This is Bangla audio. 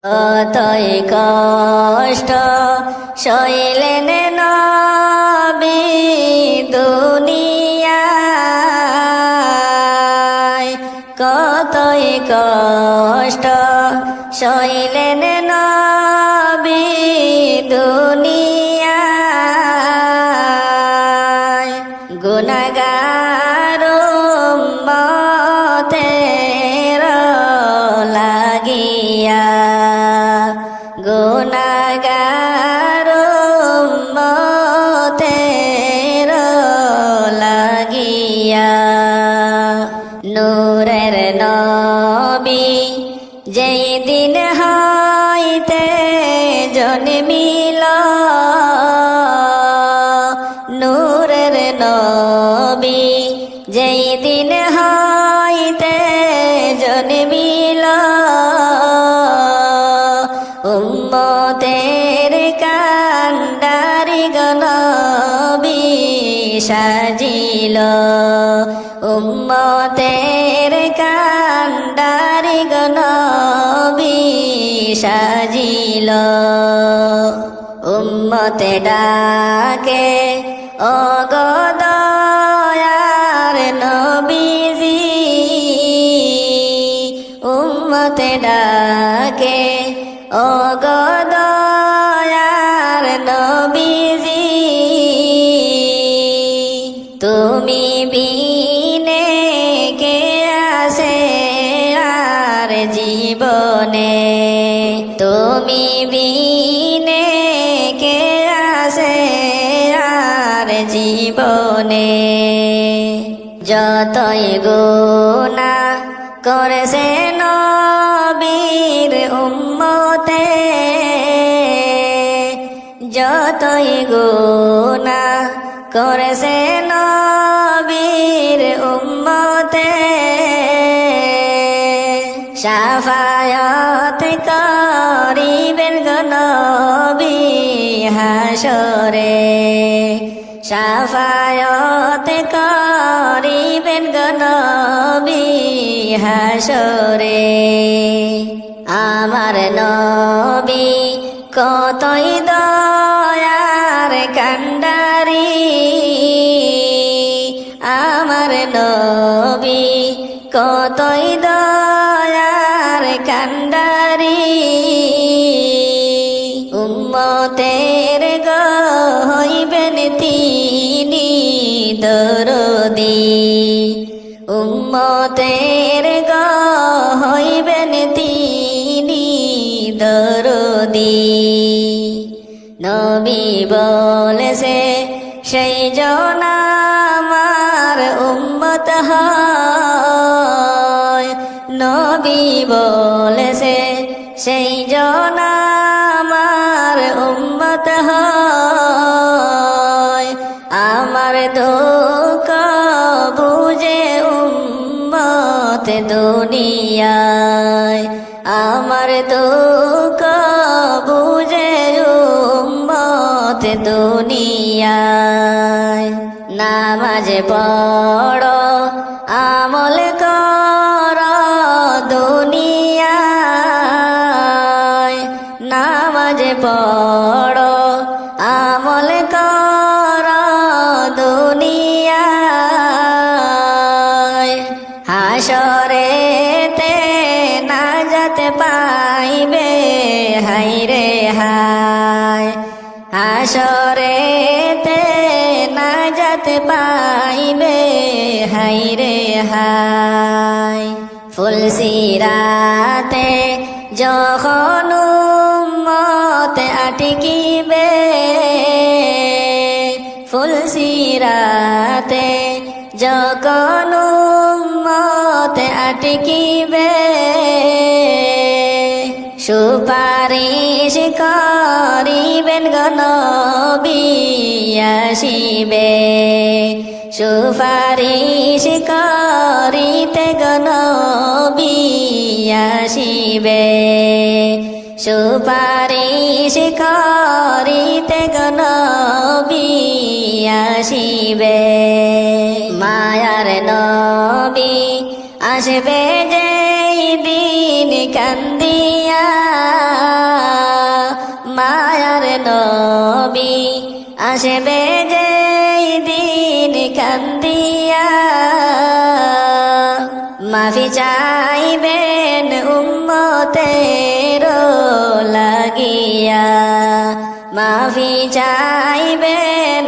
কতই কষ্ট সইলেন নবী দুনিয়ায়, কতই কষ্ট সইলেন নবী দুনিয়ায়। গুনাহগার উম্মতের লাগিয়া, গুনাহগার উম্মতের লাগিয়া। নূরের নবী যেই দিন হইতে জন্মিল, নূরের নবী যেই দিন হইতে জন্মিল, উম্মতের কান্ডারি নবী সাজিল, উম্মতের কান্ডারি নবী সাজিল। উম্মতে ডাকে ও গো দয়ার নবীজি, উম্মতে ডাকে ও গো দয়ার নবীজি। তুমি বিনে কে আছে আর জীবনে, তুমি বিনে কে আছে আর জীবনে। যতই গুনাহ করেছে নবীর উম্মতে, যতই গুনাহ করেছে নবীর উম্মতে, শাফায়াত করিবেন গো নবী হাসরে, শাফায়াত করিবেন গো নবী হাসরে। আমার নবী কতই দয়ার কান্ডারি, আমার নবী কতই দয়ার কান্ডারি। উম্মতের গো হইবেন তিনি দরদি, উম্মতের গো হইবেন তিনি দরদি। নবী বলেছে সেই জন আমার উম্মত হয়, নবী বলেছে সেই জন আমার উম্মত হয়। আমার দুঃখ বুঝে উম্মত দুনিয়ায়, আমার দুঃখ বুঝে উম্মত দুনিয়ায়। নামাজ পড়ো আমল কর দুনিয়ায়, নামাজ পড়ো আমল কর দুনিয়ায়। হাসরেতে নাজাত পাইবে হায়রে হায়, হাসরেতে নাজাত পাইবে হায়রে হায়। ফুলসিরাতে যখন উম্মত আটকিবে, ফুলসিরাতে যখন উম্মত আটকিবে, সুপারিশ করিবেন গো নবী আসিবে, সুপারিশ করিতে গো নবী আসিবে, সুপারিশ করিতে গো নবী আসিবে। মায়ার নবী আসবে যেই দিন কান্দিয়া আসবে যেই দিন কান্দিয়া মাফি চাইবেন উম্মতের লাগিয়া মাফি চাইবেন